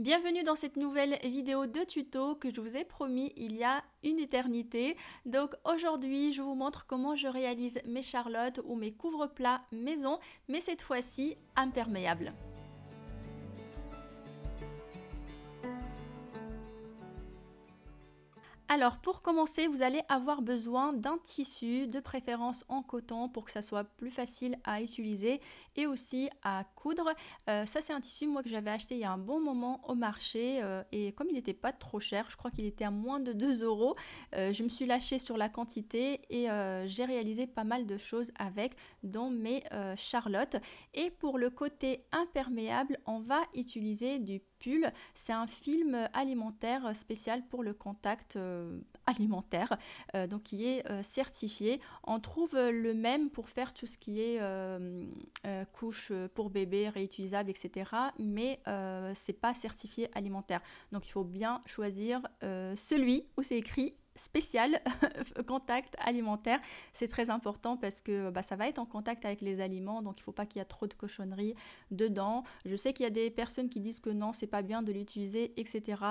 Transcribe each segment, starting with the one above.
Bienvenue dans cette nouvelle vidéo de tuto que je vous ai promis il y a une éternité. Donc aujourd'hui, je vous montre comment je réalise mes charlottes ou mes couvre-plats maison, mais cette fois-ci imperméables. Alors pour commencer, vous allez avoir besoin d'un tissu, de préférence en coton pour que ça soit plus facile à utiliser et aussi à coudre. Ça c'est un tissu moi que j'avais acheté il y a un bon moment au marché et comme il n'était pas trop cher, je crois qu'il était à moins de 2 euros, je me suis lâchée sur la quantité et j'ai réalisé pas mal de choses avec, dont mes charlottes. Et pour le côté imperméable, on va utiliser du pull. C'est un film alimentaire spécial pour le contact alimentaire, donc qui est certifié. On trouve le même pour faire tout ce qui est couches pour bébé, réutilisable, etc. Mais c'est pas certifié alimentaire. Donc il faut bien choisir celui où c'est écrit spécial contact alimentaire. C'est très important parce que ça va être en contact avec les aliments, donc il ne faut pas qu'il y ait trop de cochonneries dedans. Je sais qu'il y a des personnes qui disent que non, c'est pas bien de l'utiliser, etc.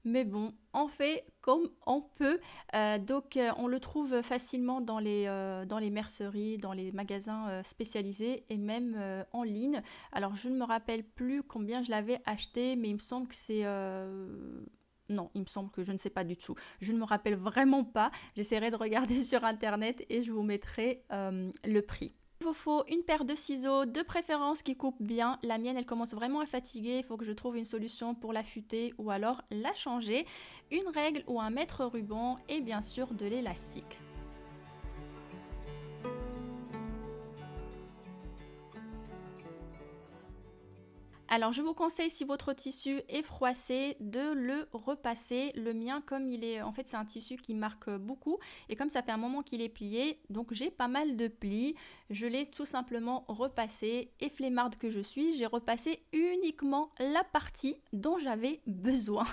Mais bon, on fait comme on peut. On le trouve facilement dans les merceries, dans les magasins spécialisés et même en ligne. Alors je ne me rappelle plus combien je l'avais acheté, mais il me semble que c'est... Non, il me semble que je ne sais pas du tout. Je ne me rappelle vraiment pas. J'essaierai de regarder sur internet et je vous mettrai le prix. Il vous faut une paire de ciseaux, de préférence qui coupent bien. La mienne, elle commence vraiment à fatiguer. Il faut que je trouve une solution pour l'affûter ou alors la changer. Une règle ou un mètre ruban et bien sûr de l'élastique. Alors je vous conseille, si votre tissu est froissé, de le repasser. Le mien, comme il est, en fait c'est un tissu qui marque beaucoup et comme ça fait un moment qu'il est plié, donc j'ai pas mal de plis, je l'ai tout simplement repassé et flemmarde que je suis, j'ai repassé uniquement la partie dont j'avais besoin.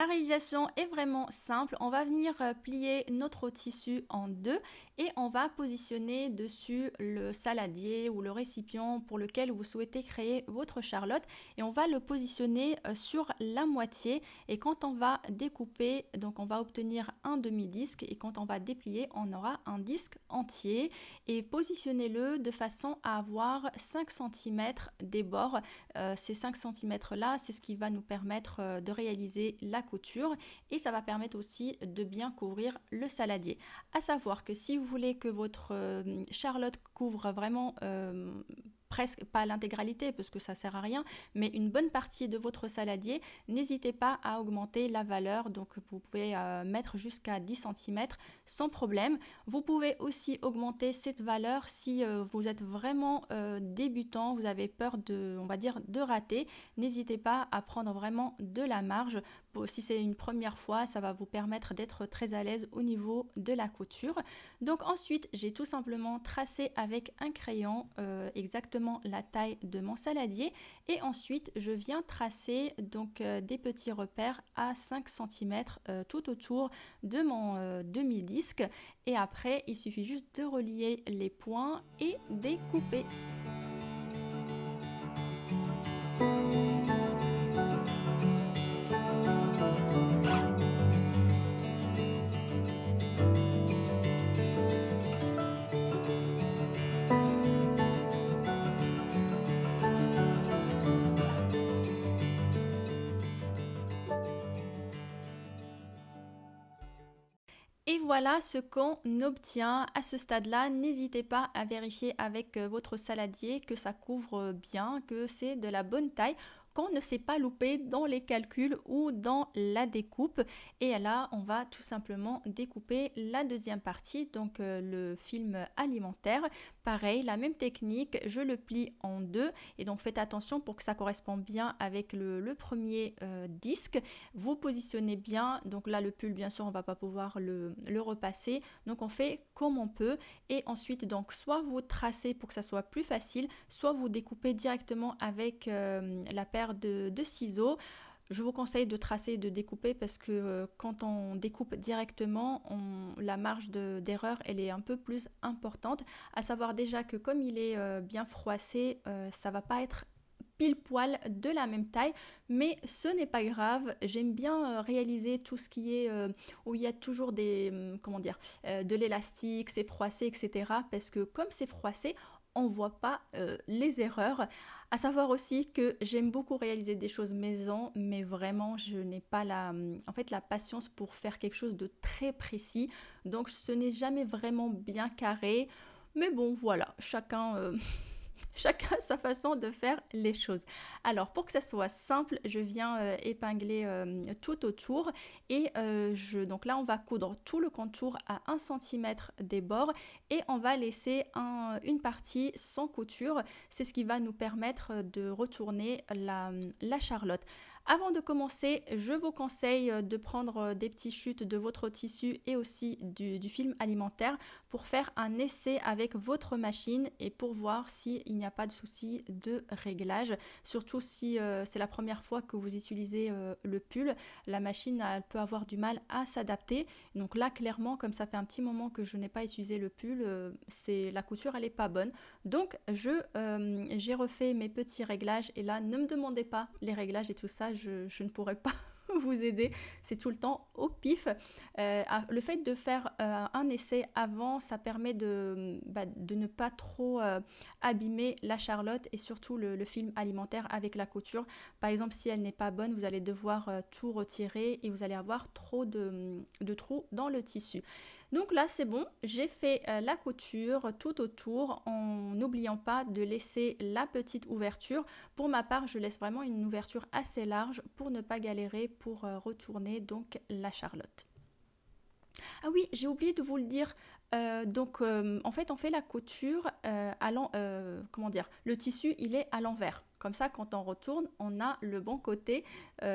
La réalisation est vraiment simple, on va venir plier notre tissu en deux et on va positionner dessus le saladier ou le récipient pour lequel vous souhaitez créer votre charlotte et on va le positionner sur la moitié et quand on va découper, donc on va obtenir un demi-disque et quand on va déplier, on aura un disque entier et positionnez-le de façon à avoir 5 cm des bords. Ces 5 cm là, c'est ce qui va nous permettre de réaliser la couture et ça va permettre aussi de bien couvrir le saladier. À savoir que si vous voulez que votre charlotte couvre vraiment presque pas l'intégralité parce que ça sert à rien, mais une bonne partie de votre saladier, n'hésitez pas à augmenter la valeur, donc vous pouvez mettre jusqu'à 10 cm sans problème. Vous pouvez aussi augmenter cette valeur si vous êtes vraiment débutant, vous avez peur de, on va dire, de rater, n'hésitez pas à prendre vraiment de la marge. Si c'est une première fois, ça va vous permettre d'être très à l'aise au niveau de la couture. Donc ensuite, j'ai tout simplement tracé avec un crayon exactement la taille de mon saladier et ensuite je viens tracer donc des petits repères à 5 cm tout autour de mon demi-disque et après il suffit juste de relier les points et découper. Et voilà ce qu'on obtient à ce stade-là. N'hésitez pas à vérifier avec votre saladier que ça couvre bien, que c'est de la bonne taille, qu'on ne s'est pas loupé dans les calculs ou dans la découpe. Et là, on va tout simplement découper la deuxième partie, donc le film alimentaire. Pareil, la même technique, je le plie en deux et donc faites attention pour que ça corresponde bien avec le premier disque. Vous positionnez bien, donc là le pull bien sûr on va pas pouvoir le repasser, donc on fait comme on peut et ensuite donc soit vous tracez pour que ça soit plus facile, soit vous découpez directement avec la paire de ciseaux. Je vous conseille de tracer et de découper parce que quand on découpe directement, la marge d'erreur elle est un peu plus importante. À savoir déjà que comme il est bien froissé, ça va pas être pile poil de la même taille, mais ce n'est pas grave. J'aime bien réaliser tout ce qui est où il y a toujours comment dire, de l'élastique, c'est froissé, etc. Parce que comme c'est froissé, on voit pas les erreurs. À savoir aussi que j'aime beaucoup réaliser des choses maison, mais vraiment je n'ai pas en fait, la patience pour faire quelque chose de très précis. Donc ce n'est jamais vraiment bien carré. Mais bon, voilà, chacun, chacun sa façon de faire les choses. Alors, pour que ça soit simple, je viens épingler tout autour et donc là, on va coudre tout le contour à 1 cm des bords et on va laisser une partie sans couture. C'est ce qui va nous permettre de retourner la charlotte. Avant de commencer, je vous conseille de prendre des petits chutes de votre tissu et aussi du film alimentaire pour faire un essai avec votre machine et pour voir s'il n'y a pas de souci de réglage. Surtout si c'est la première fois que vous utilisez le pull, la machine elle peut avoir du mal à s'adapter. Donc là, clairement, comme ça fait un petit moment que je n'ai pas utilisé le pull, la couture elle est pas bonne. Donc j'ai refait mes petits réglages et là, ne me demandez pas les réglages et tout ça, je ne pourrais pas vous aider, c'est tout le temps au pif. Le fait de faire un essai avant, ça permet de ne pas trop abîmer la charlotte et surtout le film alimentaire avec la couture. Par exemple, si elle n'est pas bonne, vous allez devoir tout retirer et vous allez avoir trop de trous dans le tissu. Donc là, c'est bon, j'ai fait la couture tout autour en n'oubliant pas de laisser la petite ouverture. Pour ma part, je laisse vraiment une ouverture assez large pour ne pas galérer pour retourner donc la charlotte. Ah oui, j'ai oublié de vous le dire. En fait, on fait la couture comment dire, le tissu, il est à l'envers. Comme ça, quand on retourne, on a le bon côté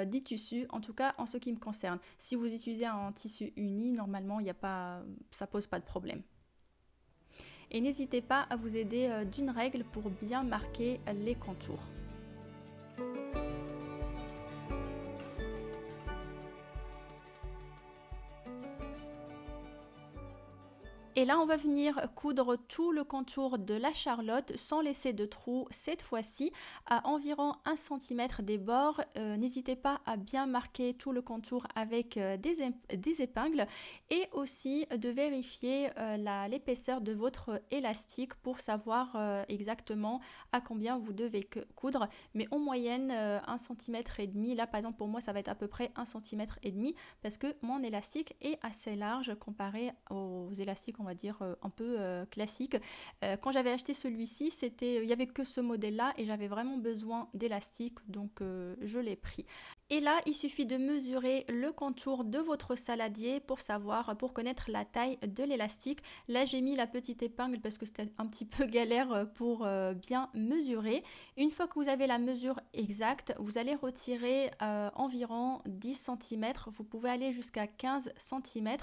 du tissu, en tout cas en ce qui me concerne. Si vous utilisez un tissu uni, normalement, ça pose pas de problème. Et n'hésitez pas à vous aider d'une règle pour bien marquer les contours. Et là, on va venir coudre tout le contour de la charlotte sans laisser de trous cette fois-ci à environ 1 cm des bords. N'hésitez pas à bien marquer tout le contour avec des épingles et aussi de vérifier l'épaisseur de votre élastique pour savoir exactement à combien vous devez coudre. Mais en moyenne, 1,5 cm. Là, par exemple, pour moi, ça va être à peu près 1,5 cm parce que mon élastique est assez large comparé aux élastiques, on va dire, un peu classique. Quand j'avais acheté celui-ci, il n'y avait que ce modèle-là et j'avais vraiment besoin d'élastique, donc je l'ai pris. Et là, il suffit de mesurer le contour de votre saladier pour connaître la taille de l'élastique. Là, j'ai mis la petite épingle parce que c'était un petit peu galère pour bien mesurer. Une fois que vous avez la mesure exacte, vous allez retirer environ 10 cm. Vous pouvez aller jusqu'à 15 cm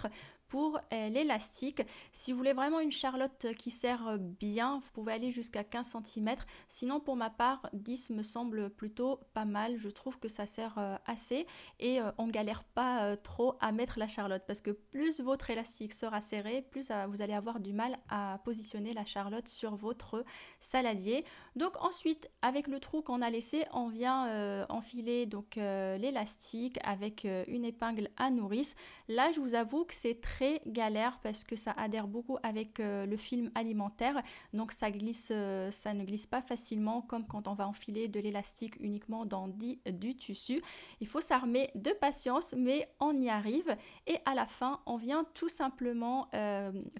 pour l'élastique. Si vous voulez vraiment une charlotte qui serre bien, vous pouvez aller jusqu'à 15 cm. Sinon, pour ma part, 10 me semble plutôt pas mal. Je trouve que ça sert assez et on galère pas trop à mettre la charlotte parce que plus votre élastique sera serré, plus vous allez avoir du mal à positionner la charlotte sur votre saladier. Donc ensuite, avec le trou qu'on a laissé, on vient enfiler donc l'élastique avec une épingle à nourrice. Là, je vous avoue que c'est très galère parce que ça adhère beaucoup avec le film alimentaire, donc ça ne glisse pas facilement comme quand on va enfiler de l'élastique uniquement dans du tissu. Il faut s'armer de patience, mais on y arrive et à la fin on vient tout simplement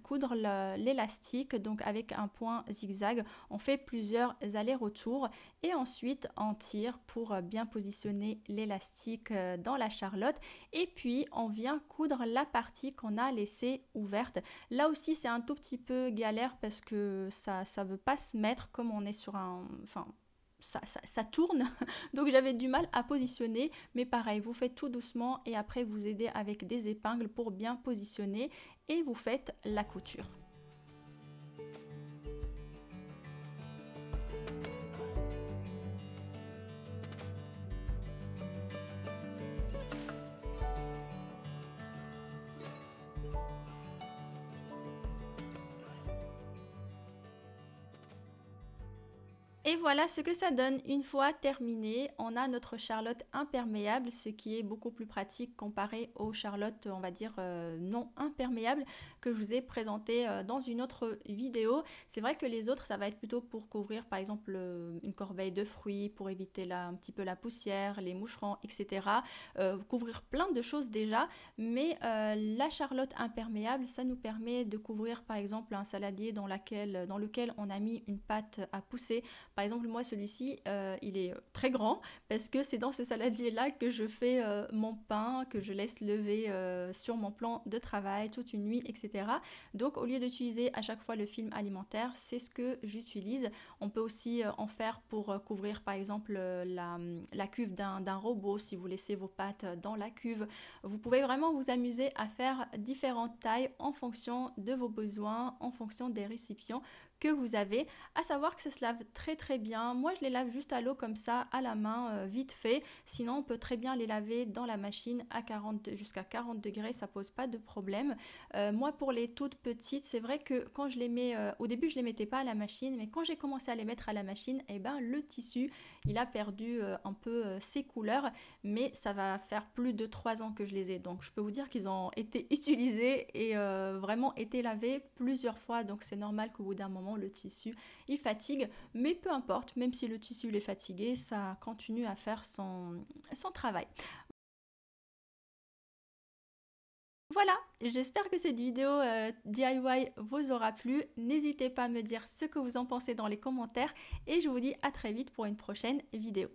coudre l'élastique, donc avec un point zigzag. On fait plusieurs allers-retours et ensuite on tire pour bien positionner l'élastique dans la charlotte et puis on vient coudre la partie qu'on a laissée ouverte. Là aussi c'est un tout petit peu galère parce que ça veut pas se mettre comme on est sur un... Enfin, ça tourne, donc j'avais du mal à positionner, mais pareil, vous faites tout doucement et après vous aidez avec des épingles pour bien positionner et vous faites la couture. Et voilà ce que ça donne une fois terminé. On a notre charlotte imperméable, ce qui est beaucoup plus pratique comparé aux charlottes, on va dire, non imperméables que je vous ai présentées dans une autre vidéo. C'est vrai que les autres, ça va être plutôt pour couvrir par exemple une corbeille de fruits, pour éviter un petit peu la poussière, les moucherons, etc. Couvrir plein de choses déjà, mais la charlotte imperméable, ça nous permet de couvrir par exemple un saladier dans lequel on a mis une pâte à pousser. Par exemple, moi, celui-ci, il est très grand parce que c'est dans ce saladier-là que je fais mon pain, que je laisse lever sur mon plan de travail toute une nuit, etc. Donc, au lieu d'utiliser à chaque fois le film alimentaire, c'est ce que j'utilise. On peut aussi en faire pour couvrir, par exemple, la cuve d'un robot si vous laissez vos pâtes dans la cuve. Vous pouvez vraiment vous amuser à faire différentes tailles en fonction de vos besoins, en fonction des récipients que vous avez, à savoir que ça se lave très très bien. Moi je les lave juste à l'eau comme ça, à la main, vite fait. Sinon on peut très bien les laver dans la machine à 40 jusqu'à 40 degrés, ça pose pas de problème. Moi pour les toutes petites, c'est vrai que quand je les mets, au début je les mettais pas à la machine, mais quand j'ai commencé à les mettre à la machine, et ben le tissu il a perdu un peu ses couleurs, mais ça va faire plus de 3 ans que je les ai, donc je peux vous dire qu'ils ont été utilisés et vraiment été lavés plusieurs fois, donc c'est normal qu'au bout d'un moment le tissu il fatigue, mais peu importe, même si le tissu il est fatigué, ça continue à faire son travail. Voilà, j'espère que cette vidéo DIY vous aura plu. N'hésitez pas à me dire ce que vous en pensez dans les commentaires et je vous dis à très vite pour une prochaine vidéo.